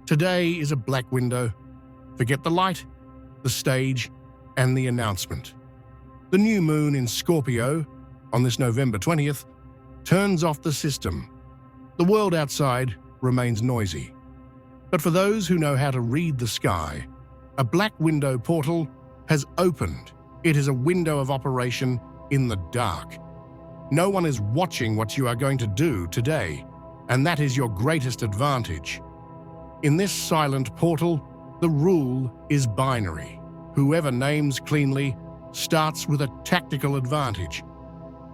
Today is a black window. Forget the light, the stage, and the announcement. The new moon in Scorpio, on this November 20th, turns off the system. The world outside remains noisy. But for those who know how to read the sky, a black window portal has opened. It is a window of operation in the dark. No one is watching what you are going to do today, and that is your greatest advantage. In this silent portal, the rule is binary. Whoever names cleanly starts with a tactical advantage.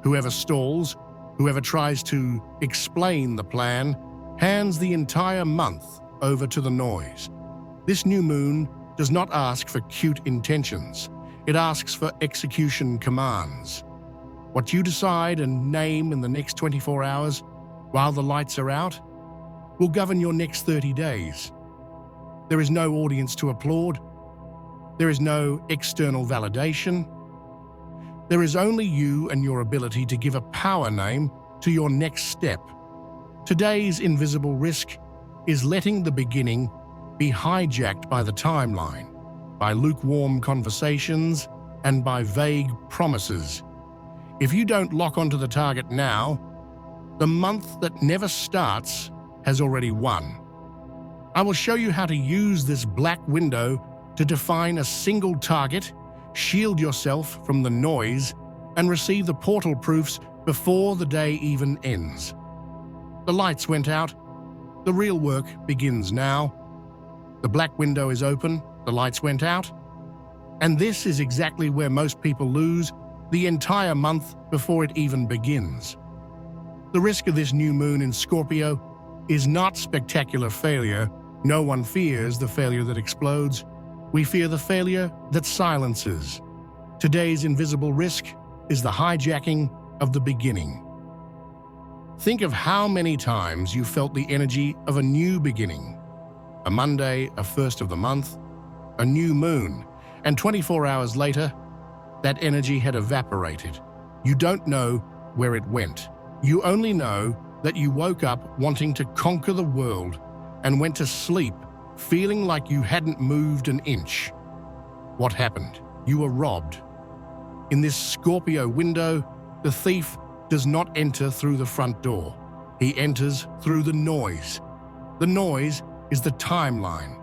Whoever stalls, whoever tries to explain the plan, hands the entire month over to the noise. This new moon does not ask for cute intentions. It asks for execution commands. What you decide and name in the next 24 hours, while the lights are out, will govern your next 30 days. There is no audience to applaud. There is no external validation. There is only you and your ability to give a power name to your next step. Today's invisible risk is letting the beginning be hijacked by the timeline, by lukewarm conversations, and by vague promises. If you don't lock onto the target now, the month that never starts has already won. I will show you how to use this black window to define a single target, shield yourself from the noise, and receive the portal proofs before the day even ends. The lights went out. The real work begins now. The black window is open. The lights went out. And this is exactly where most people lose the entire month before it even begins. The risk of this new moon in Scorpio is not spectacular failure. No one fears the failure that explodes. We fear the failure that silences. Today's invisible risk is the hijacking of the beginning. Think of how many times you felt the energy of a new beginning. A Monday, a first of the month, a new moon, and 24 hours later, that energy had evaporated. You don't know where it went. You only know that you woke up wanting to conquer the world and went to sleep feeling like you hadn't moved an inch. What happened? You were robbed. In this Scorpio window, the thief does not enter through the front door. He enters through the noise. The noise is the timeline.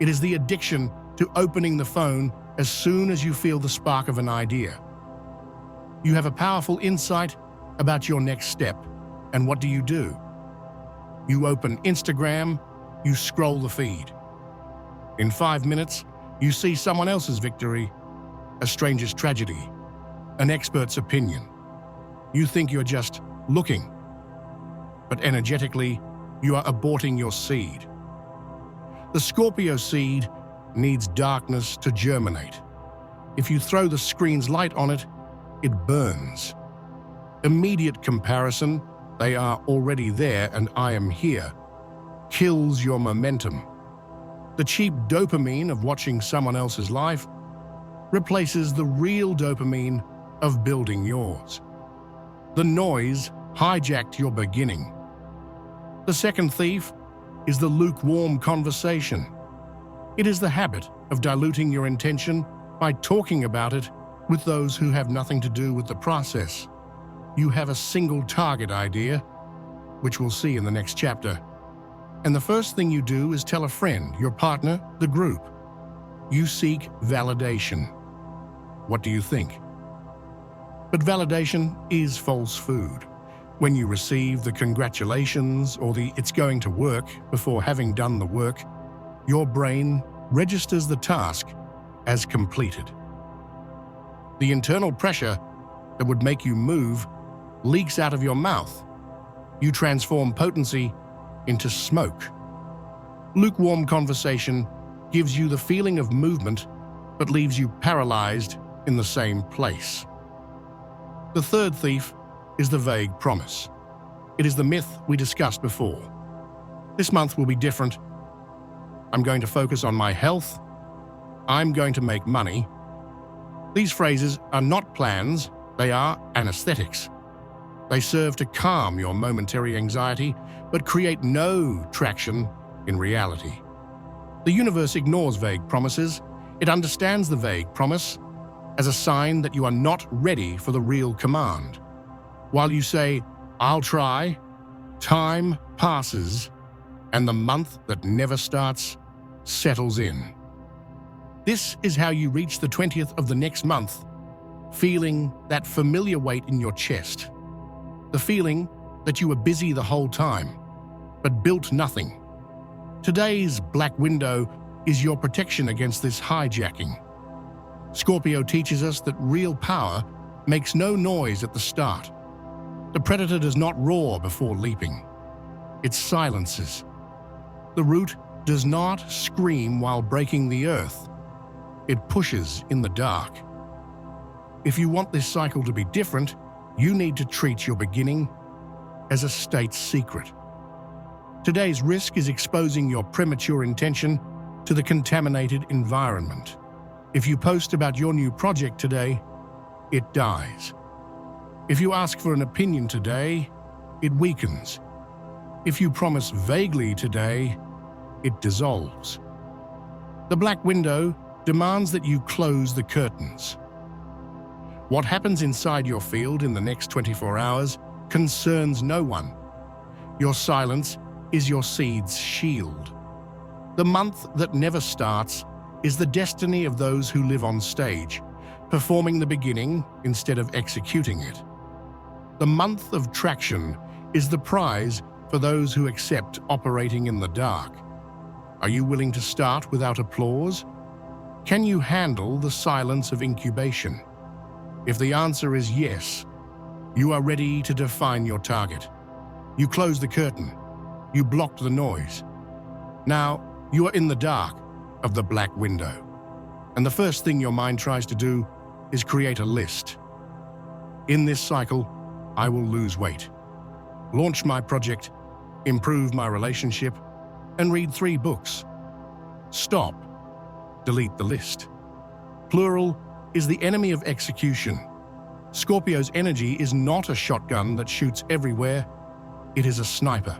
It is the addiction to opening the phone as soon as you feel the spark of an idea. You have a powerful insight about your next step, and what do? You open Instagram, you scroll the feed. In 5 minutes, you see someone else's victory, a stranger's tragedy, an expert's opinion. You think you're just looking, but energetically, you are aborting your seed. The Scorpio seed needs darkness to germinate. If you throw the screen's light on it, it burns. Immediate comparison, they are already there and I am here, kills your momentum. The cheap dopamine of watching someone else's life replaces the real dopamine of building yours. The noise hijacked your beginning. The second thief is the lukewarm conversation. It is the habit of diluting your intention by talking about it with those who have nothing to do with the process. You have a single target idea, which we'll see in the next chapter. And the first thing you do is tell a friend, your partner, the group. You seek validation. What do you think? But validation is false food. When you receive the congratulations or the "it's going to work" before having done the work, your brain registers the task as completed. The internal pressure that would make you move leaks out of your mouth. You transform potency into smoke. Lukewarm conversation gives you the feeling of movement, but leaves you paralyzed in the same place. The third thief is the vague promise. It is the myth we discussed before. This month will be different. I'm going to focus on my health. I'm going to make money. These phrases are not plans, they are anesthetics. They serve to calm your momentary anxiety, but create no traction in reality. The universe ignores vague promises. It understands the vague promise as a sign that you are not ready for the real command. While you say, "I'll try," time passes, and the month that never starts settles in. This is how you reach the 20th of the next month, feeling that familiar weight in your chest. The feeling that you were busy the whole time, but built nothing. Today's black window is your protection against this hijacking. Scorpio teaches us that real power makes no noise at the start. The predator does not roar before leaping. It silences. The root does not scream while breaking the earth. It pushes in the dark. If you want this cycle to be different, you need to treat your beginning as a state secret. Today's risk is exposing your premature intention to the contaminated environment. If you post about your new project today, it dies. If you ask for an opinion today, it weakens. If you promise vaguely today, it dissolves. The black window demands that you close the curtains. What happens inside your field in the next 24 hours concerns no one. Your silence is your seed's shield. The month that never starts is the destiny of those who live on stage, performing the beginning instead of executing it. The month of traction is the prize for those who accept operating in the dark. Are you willing to start without applause? Can you handle the silence of incubation? If the answer is yes, you are ready to define your target. You close the curtain. You blocked the noise. Now, you are in the dark of the black window. And the first thing your mind tries to do is create a list. In this cycle, I will lose weight, launch my project, improve my relationship, and read 3 books. Stop. Delete the list. Plural is the enemy of execution. Scorpio's energy is not a shotgun that shoots everywhere. It is a sniper.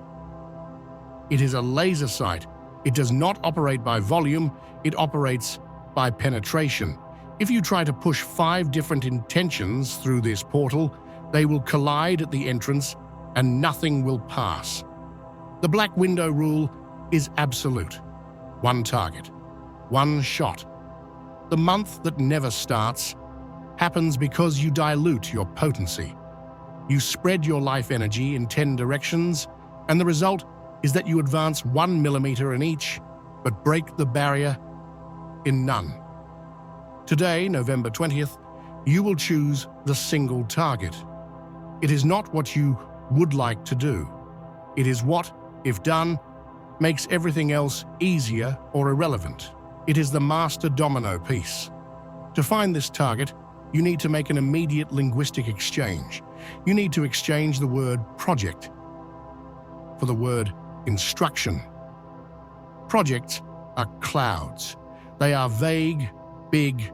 It is a laser sight. It does not operate by volume. It operates by penetration. If you try to push 5 different intentions through this portal, they will collide at the entrance and nothing will pass. The black window rule is absolute. 1 target, 1 shot. The month that never starts happens because you dilute your potency. You spread your life energy in 10 directions, and the result is that you advance 1 millimeter in each, but break the barrier in none. Today, November 20th, you will choose the single target. It is not what you would like to do. It is what, if done, makes everything else easier or irrelevant. It is the master domino piece. To find this target, you need to make an immediate linguistic exchange. You need to exchange the word project for the word instruction. Projects are clouds. They are vague, big,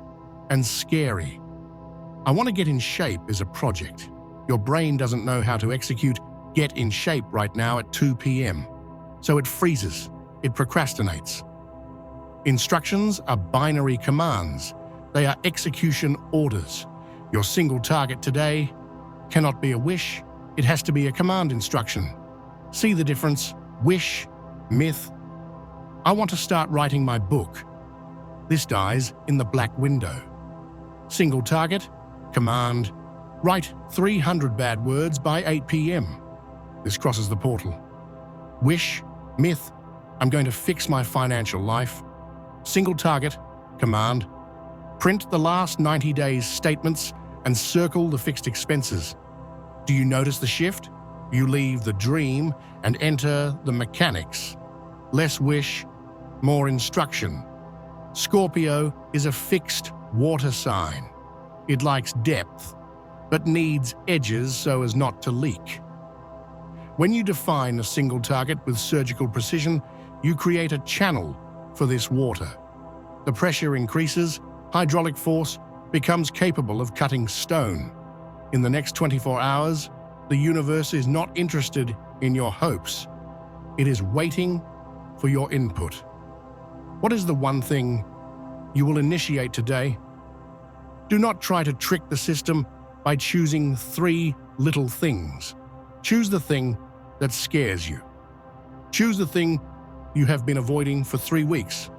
and scary. I want to get in shape is a project. Your brain doesn't know how to execute get in shape right now at 2 p.m. So it freezes, it procrastinates. Instructions are binary commands. They are execution orders. Your single target today cannot be a wish, it has to be a command instruction. See the difference? Wish, myth. I want to start writing my book. This dies in the black window. Single target, command, write 300 bad words by 8 p.m. This crosses the portal. Wish, myth, I'm going to fix my financial life. Single target, command, print the last 90 days' statements and circle the fixed expenses. Do you notice the shift? You leave the dream and enter the mechanics. Less wish, more instruction. Scorpio is a fixed water sign. It likes depth, but needs edges so as not to leak. When you define a single target with surgical precision, you create a channel for this water. The pressure increases, hydraulic force becomes capable of cutting stone. In the next 24 hours, the universe is not interested in your hopes. It is waiting for your input. What is the one thing you will initiate today? Do not try to trick the system by choosing 3 little things. Choose the thing that scares you. Choose the thing you have been avoiding for 3 weeks.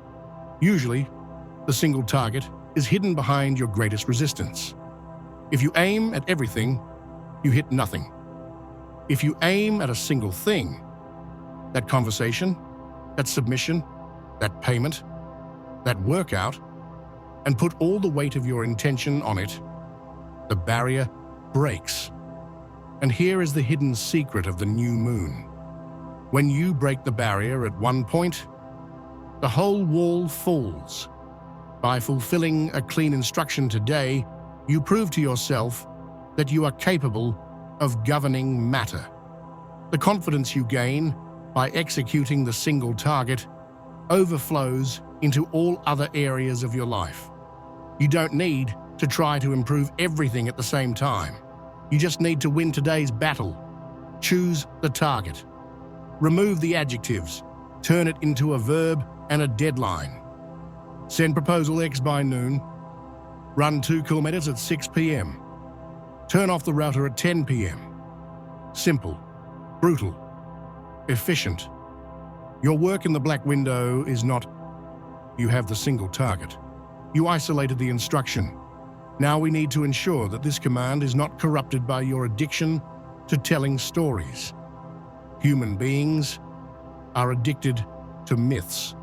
Usually, the single target is hidden behind your greatest resistance. If you aim at everything, you hit nothing. If you aim at a single thing, that conversation, that submission, that payment, that workout, and put all the weight of your intention on it, the barrier breaks. And here is the hidden secret of the new moon. When you break the barrier at one point, the whole wall falls. By fulfilling a clean instruction today, you prove to yourself that you are capable of governing matter. The confidence you gain by executing the single target overflows into all other areas of your life. You don't need to try to improve everything at the same time. You just need to win today's battle. Choose the target. Remove the adjectives. Turn it into a verb and a deadline. Send proposal X by noon. Run 2 kilometers at 6 p.m. Turn off the router at 10 p.m. Simple, brutal, efficient. Your work in the black window is not you have the single target. You isolated the instruction. Now we need to ensure that this command is not corrupted by your addiction to telling stories. Human beings are addicted to myths.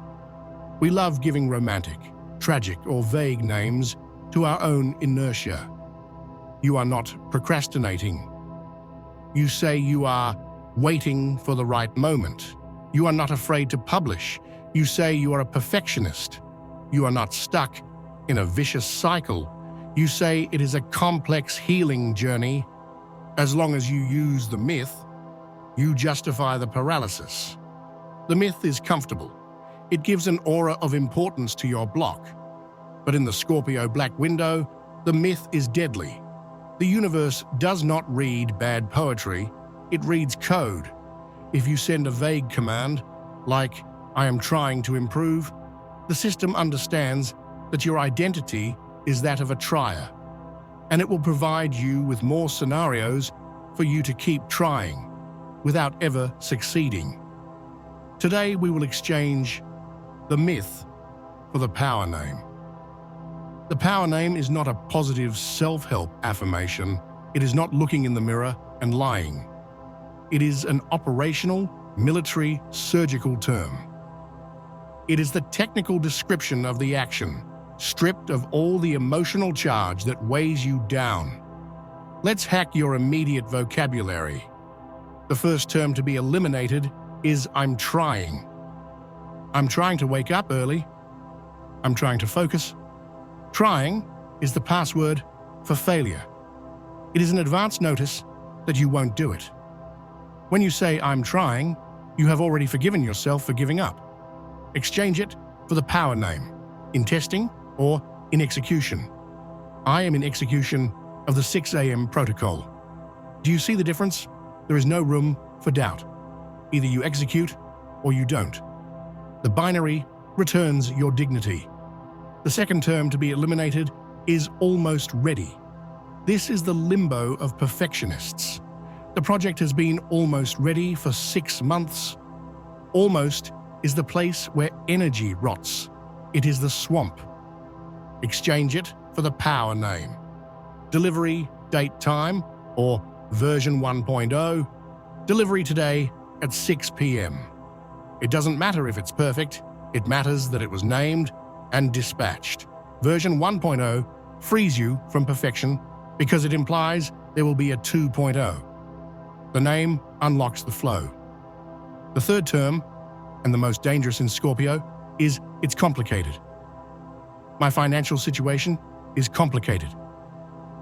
We love giving romantic, tragic, or vague names to our own inertia. You are not procrastinating. You say you are waiting for the right moment. You are not afraid to publish. You say you are a perfectionist. You are not stuck in a vicious cycle. You say it is a complex healing journey. As long as you use the myth, you justify the paralysis. The myth is comfortable. It gives an aura of importance to your block. But in the Scorpio black window, the myth is deadly. The universe does not read bad poetry, it reads code. If you send a vague command, like, I am trying to improve, the system understands that your identity is that of a trier, and it will provide you with more scenarios for you to keep trying without ever succeeding. Today we will exchange the myth for the power name. The power name is not a positive self-help affirmation. It is not looking in the mirror and lying. It is an operational, military, surgical term. It is the technical description of the action, stripped of all the emotional charge that weighs you down. Let's hack your immediate vocabulary. The first term to be eliminated is I'm trying. I'm trying to wake up early. I'm trying to focus. Trying is the password for failure. It is an advance notice that you won't do it. When you say I'm trying, you have already forgiven yourself for giving up. Exchange it for the power name, in testing or in execution. I am in execution of the 6 a.m. protocol. Do you see the difference? There is no room for doubt. Either you execute or you don't. The binary returns your dignity. The second term to be eliminated is almost ready. This is the limbo of perfectionists. The project has been almost ready for 6 months. Almost is the place where energy rots. It is the swamp. Exchange it for the power name. Delivery, date, time, or version 1.0. Delivery today at 6 p.m. It doesn't matter if it's perfect. It matters that it was named and dispatched. Version 1.0 frees you from perfection because it implies there will be a 2.0. The name unlocks the flow. The third term, and the most dangerous in Scorpio, is it's complicated. My financial situation is complicated.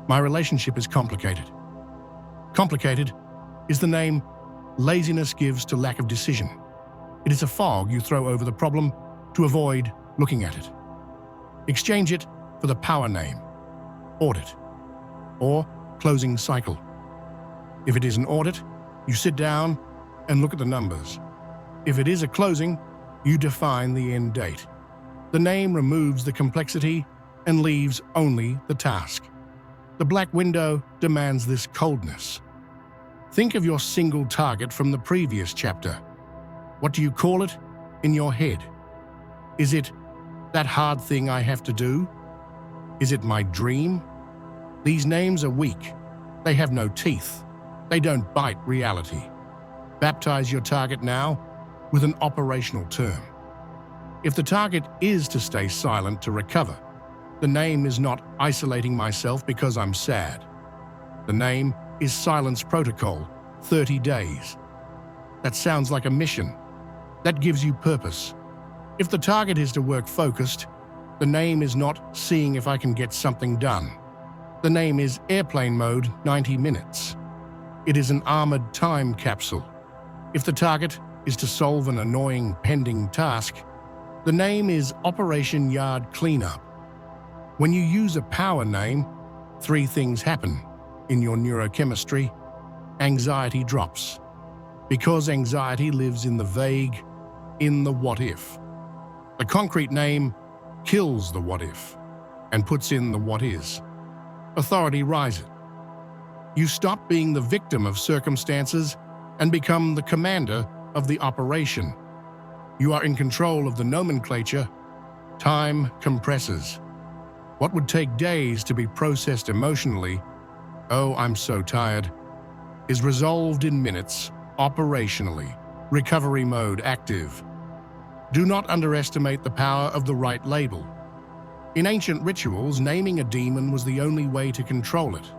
My relationship is complicated. Complicated is the name laziness gives to lack of decision. It is a fog you throw over the problem to avoid looking at it. Exchange it for the power name, audit, or closing cycle. If it is an audit, you sit down and look at the numbers. If it is a closing, you define the end date. The name removes the complexity and leaves only the task. The black window demands this coldness. Think of your single target from the previous chapter. What do you call it in your head? Is it that hard thing I have to do? Is it my dream? These names are weak. They have no teeth. They don't bite reality. Baptize your target now with an operational term. If the target is to stay silent to recover, the name is not isolating myself because I'm sad. The name is Silence Protocol, 30 days. That sounds like a mission. That gives you purpose. If the target is to work focused, the name is not seeing if I can get something done. The name is Airplane Mode 90 minutes. It is an armored time capsule. If the target is to solve an annoying pending task, the name is Operation Yard Cleanup. When you use a power name, 3 things happen in your neurochemistry. Anxiety drops. Because anxiety lives in the vague, in the what if. The concrete name kills the what if and puts in the what is. Authority rises. You stop being the victim of circumstances and become the commander of the operation. You are in control of the nomenclature. Time compresses. What would take days to be processed emotionally, "Oh, I'm so tired," is resolved in minutes, operationally. Recovery mode active. Do not underestimate the power of the right label. In ancient rituals, naming a demon was the only way to control it.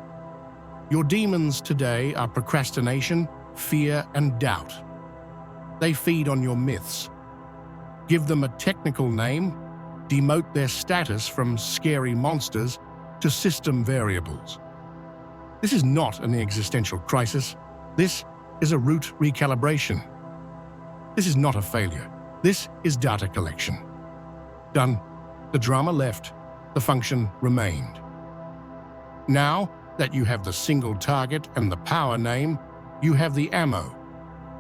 Your demons today are procrastination, fear, and doubt. They feed on your myths. Give them a technical name, demote their status from scary monsters to system variables. This is not an existential crisis. This is a root recalibration. This is not a failure. This is data collection. Done. The drama left. The function remained. Now that you have the single target and the power name, you have the ammo.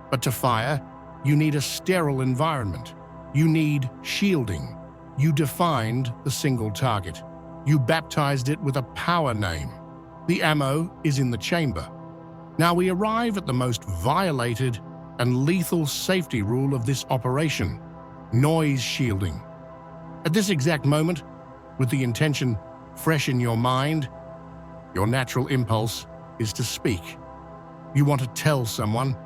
But to fire, you need a sterile environment. You need shielding. You defined the single target. You baptized it with a power name. The ammo is in the chamber. Now we arrive at the most violated and lethal safety rule of this operation: noise shielding. At this exact moment, with the intention fresh in your mind, your natural impulse is to speak. You want to tell someone.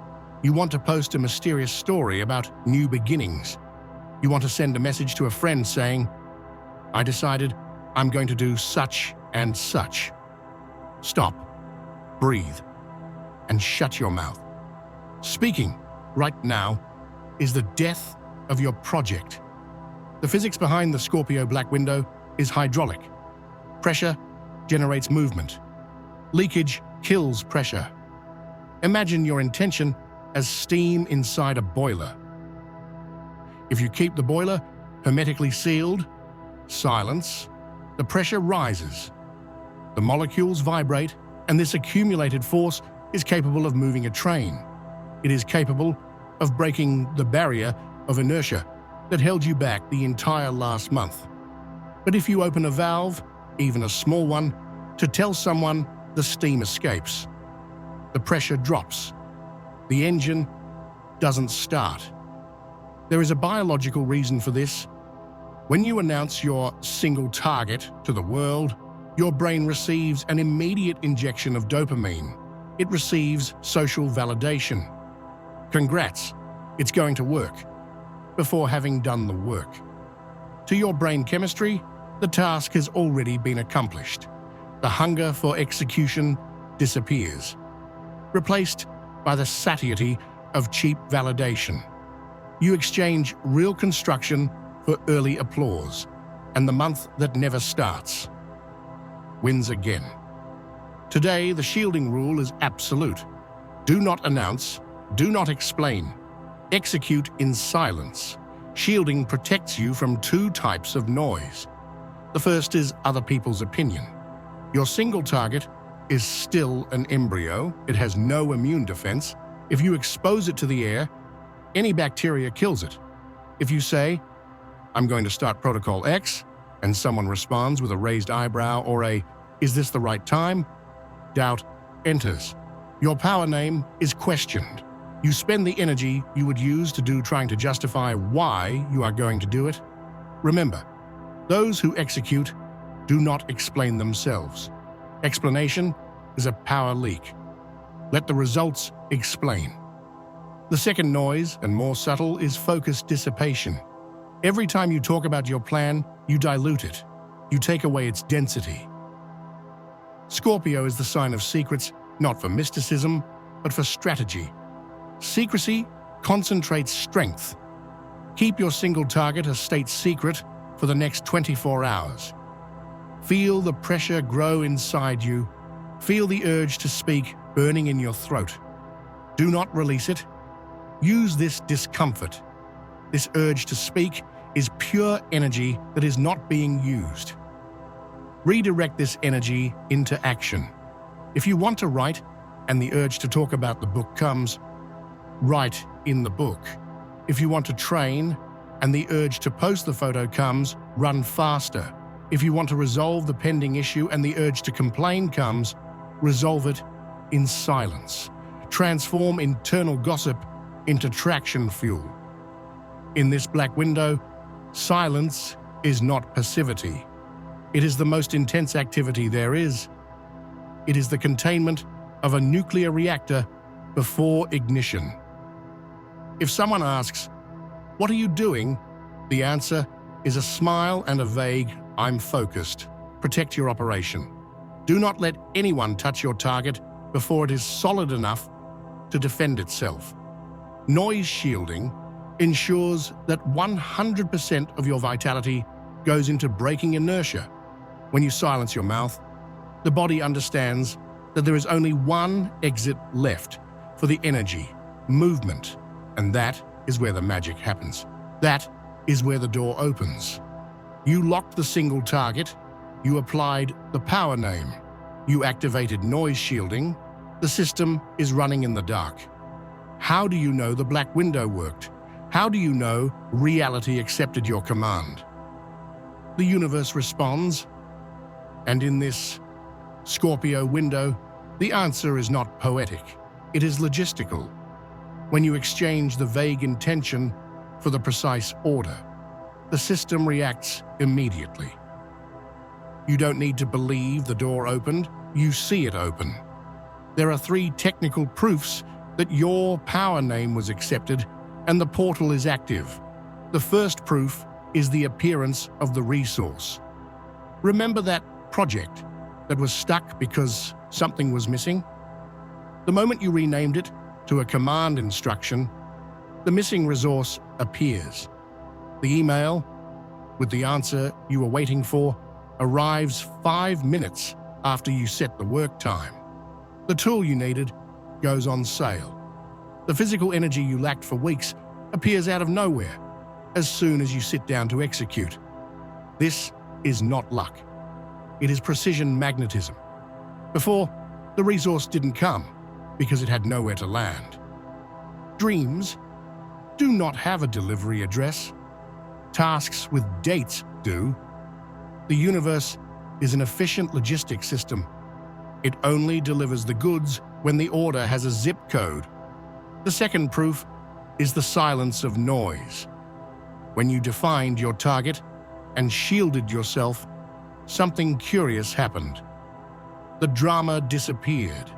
You want to post a mysterious story about new beginnings. You want to send a message to a friend saying, "I decided I'm going to do such and such." Stop, breathe, and shut your mouth. Speaking right now is the death of your project. The physics behind the Scorpio black window is hydraulic. Pressure generates movement. Leakage kills pressure. Imagine your intention as steam inside a boiler. If you keep the boiler hermetically sealed, silence, the pressure rises. The molecules vibrate, and this accumulated force is capable of moving a train. It is capable of breaking the barrier of inertia that held you back the entire last month. But if you open a valve, even a small one, to tell someone, the steam escapes. The pressure drops. The engine doesn't start. There is a biological reason for this. When you announce your single target to the world, your brain receives an immediate injection of dopamine. It receives social validation. Congrats, it's going to work, before having done the work. To your brain chemistry, the task has already been accomplished. The hunger for execution disappears, replaced by the satiety of cheap validation. You exchange real construction for early applause, and the month that never starts wins again. Today, the shielding rule is absolute. Do not announce, do not explain. Execute in silence. Shielding protects you from 2 types of noise. The first is other people's opinion. Your single target is still an embryo. It has no immune defense. If you expose it to the air, any bacteria kills it. If you say, I'm going to start protocol X, and someone responds with a raised eyebrow or a, is this the right time? Doubt enters. Your power name is questioned. You spend the energy you would use to do trying to justify why you are going to do it. Remember, those who execute do not explain themselves. Explanation is a power leak. Let the results explain. The second noise, and more subtle, is focus dissipation. Every time you talk about your plan, you dilute it. You take away its density. Scorpio is the sign of secrets, not for mysticism, but for strategy. Secrecy concentrates strength. Keep your single target a state secret for the next 24 hours. Feel the pressure grow inside you. Feel the urge to speak burning in your throat. Do not release it. Use this discomfort. This urge to speak is pure energy that is not being used. Redirect this energy into action. If you want to write, and the urge to talk about the book comes, write in the book. If you want to train, and the urge to post the photo comes, run faster. If you want to resolve the pending issue and the urge to complain comes, resolve it in silence. Transform internal gossip into traction fuel. In this black window, silence is not passivity. It is the most intense activity there is. It is the containment of a nuclear reactor before ignition. If someone asks, "What are you doing?" the answer is a smile and a vague, "I'm focused." Protect your operation. Do not let anyone touch your target before it is solid enough to defend itself. Noise shielding ensures that 100% of your vitality goes into breaking inertia. When you silence your mouth, the body understands that there is only one exit left for the energy, movement, and that is where the magic happens. That is where the door opens. You locked the single target, you applied the power name, you activated noise shielding, the system is running in the dark. How do you know the black window worked? How do you know reality accepted your command? The universe responds, and in this Scorpio window, the answer is not poetic, it is logistical. When you exchange the vague intention for the precise order, the system reacts immediately. You don't need to believe the door opened, you see it open. There are 3 technical proofs that your power name was accepted and the portal is active. The first proof is the appearance of the resource. Remember that project that was stuck because something was missing? The moment you renamed it to a command instruction, the missing resource appears. The email, with the answer you were waiting for, arrives 5 minutes after you set the work time. The tool you needed goes on sale. The physical energy you lacked for weeks appears out of nowhere as soon as you sit down to execute. This is not luck. It is precision magnetism. Before, the resource didn't come because it had nowhere to land. Dreams do not have a delivery address. Tasks with dates do. The universe is an efficient logistics system. It only delivers the goods when the order has a zip code. The second proof is the silence of noise. When you defined your target and shielded yourself, something curious happened. The drama disappeared.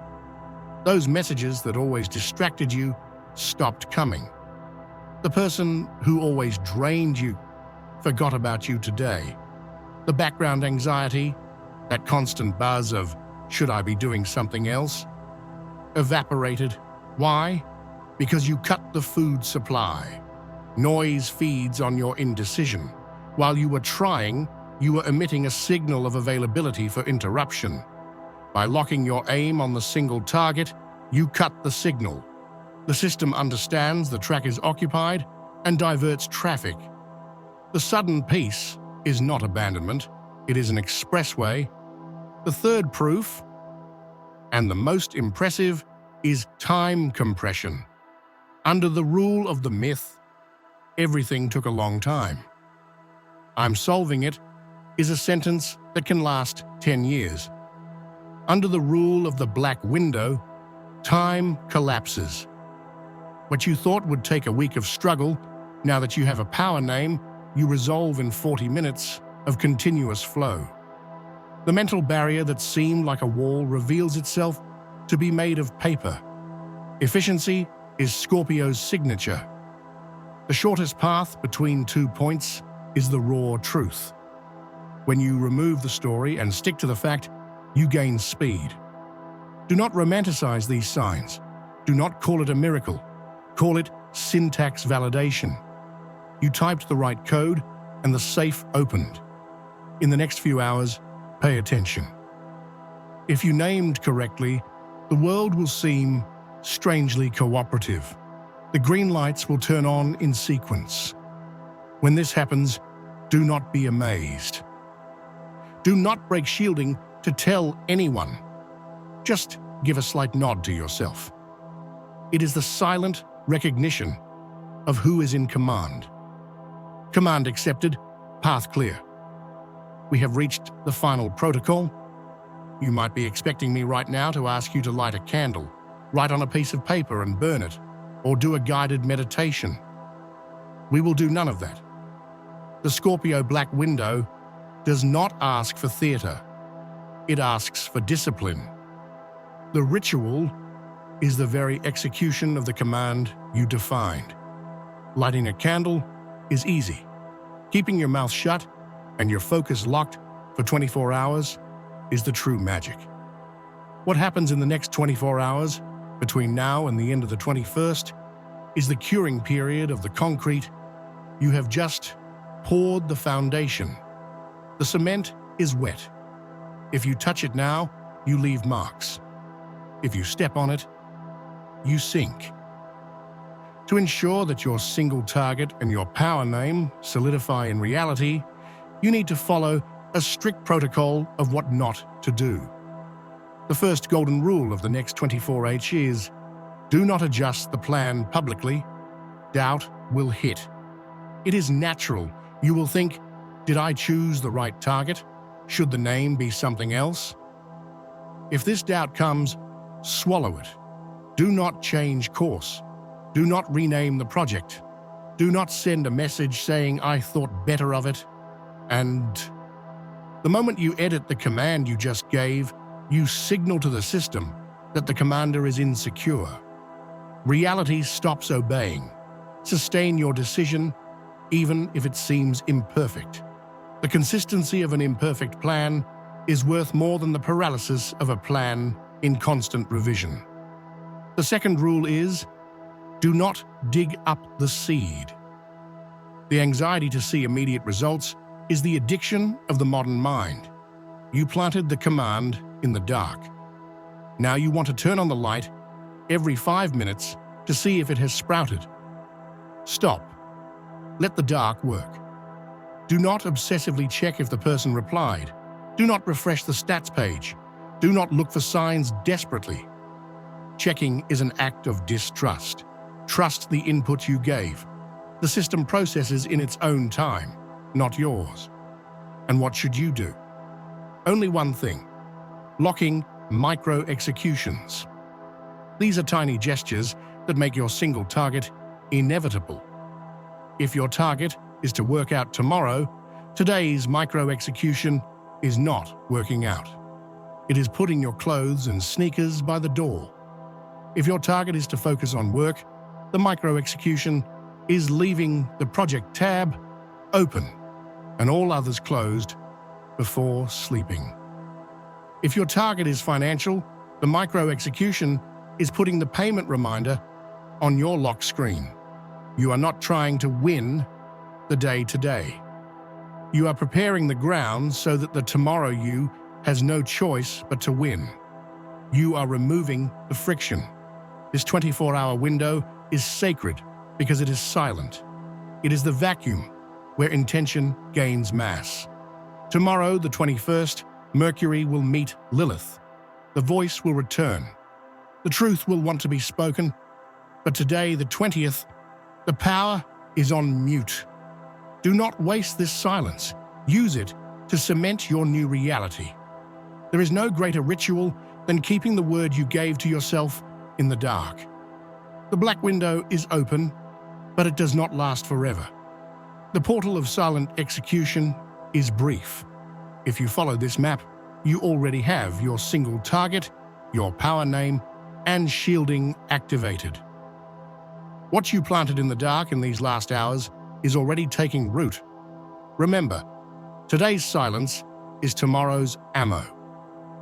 Those messages that always distracted you stopped coming. The person who always drained you forgot about you today. The background anxiety, that constant buzz of, should I be doing something else, evaporated. Why? Because you cut the food supply. Noise feeds on your indecision. While you were trying, you were emitting a signal of availability for interruption. By locking your aim on the single target, you cut the signal. The system understands the track is occupied and diverts traffic. The sudden peace is not abandonment, it is an expressway. The third proof, and the most impressive, is time compression. Under the rule of the myth, everything took a long time. "I'm solving it," is a sentence that can last 10 years. Under the rule of the black window, time collapses. What you thought would take a week of struggle, now that you have a power name, you resolve in 40 minutes of continuous flow. The mental barrier that seemed like a wall reveals itself to be made of paper. Efficiency is Scorpio's signature. The shortest path between 2 points is the raw truth. When you remove the story and stick to the fact, you gain speed. Do not romanticize these signs. Do not call it a miracle. Call it syntax validation. You typed the right code and the safe opened. In the next few hours, pay attention. If you named correctly, the world will seem strangely cooperative. The green lights will turn on in sequence. When this happens, do not be amazed. Do not break shielding to tell anyone. Just give a slight nod to yourself. It is the silent recognition of who is in command. Command accepted, path clear. We have reached the final protocol. You might be expecting me right now to ask you to light a candle, write on a piece of paper and burn it, or do a guided meditation. We will do none of that. The Scorpio black window does not ask for theater. It asks for discipline. The ritual is the very execution of the command you defined. Lighting a candle is easy. Keeping your mouth shut and your focus locked for 24 hours is the true magic. What happens in the next 24 hours, between now and the end of the 21st, is the curing period of the concrete. You have just poured the foundation. The cement is wet. If you touch it now, you leave marks. If you step on it, you sink. To ensure that your single target and your power name solidify in reality, you need to follow a strict protocol of what not to do. The first golden rule of the next 24H is, do not adjust the plan publicly. Doubt will hit. It is natural. You will think, did I choose the right target? Should the name be something else? If this doubt comes, swallow it. Do not change course. Do not rename the project. Do not send a message saying, I thought better of it. And the moment you edit the command you just gave, you signal to the system that the commander is insecure. Reality stops obeying. Sustain your decision, even if it seems imperfect. The consistency of an imperfect plan is worth more than the paralysis of a plan in constant revision. The second rule is, do not dig up the seed. The anxiety to see immediate results is the addiction of the modern mind. You planted the command in the dark. Now you want to turn on the light every 5 minutes to see if it has sprouted. Stop. Let the dark work. Do not obsessively check if the person replied. Do not refresh the stats page. Do not look for signs desperately. Checking is an act of distrust. Trust the input you gave. The system processes in its own time, not yours. And what should you do? Only one thing: locking micro-executions. These are tiny gestures that make your single target inevitable. If your target is to work out tomorrow, today's micro-execution is not working out. It is putting your clothes and sneakers by the door. If your target is to focus on work, the micro-execution is leaving the project tab open and all others closed before sleeping. If your target is financial, the micro-execution is putting the payment reminder on your lock screen. You are not trying to win the day today. You are preparing the ground so that the tomorrow you has no choice but to win. You are removing the friction. This 24-hour window is sacred because it is silent. It is the vacuum where intention gains mass. Tomorrow, the 21st, Mercury will meet Lilith. The voice will return. The truth will want to be spoken. But today, the 20th, the power is on mute. Do not waste this silence. Use it to cement your new reality. There is no greater ritual than keeping the word you gave to yourself in the dark. The black window is open, but it does not last forever. The portal of silent execution is brief. If you follow this map, you already have your single target, your power name, and shielding activated. What you planted in the dark in these last hours is already taking root. Remember, today's silence is tomorrow's ammo.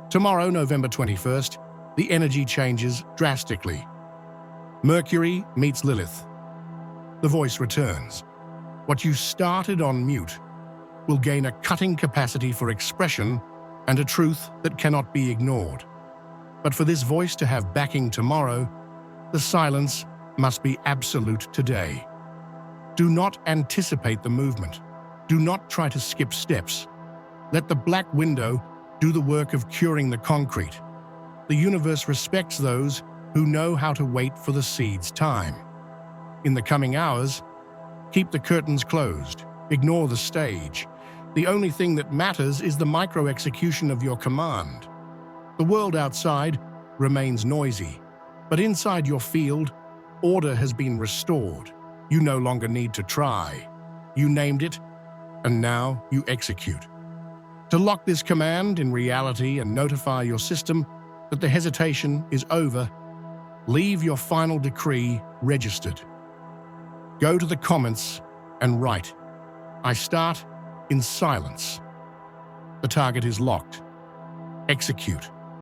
Tomorrow, November 21st, the energy changes drastically. Mercury meets Lilith. The voice returns. What you started on mute will gain a cutting capacity for expression and a truth that cannot be ignored. But for this voice to have backing tomorrow, the silence must be absolute today. Do not anticipate the movement. Do not try to skip steps. Let the black window do the work of curing the concrete. The universe respects those who know how to wait for the seed's time. In the coming hours, keep the curtains closed. Ignore the stage. The only thing that matters is the micro-execution of your command. The world outside remains noisy, but inside your field, order has been restored. You no longer need to try. You named it, and now you execute. To lock this command in reality and notify your system that the hesitation is over, leave your final decree registered. Go to the comments and write, "I start in silence." The target is locked. Execute.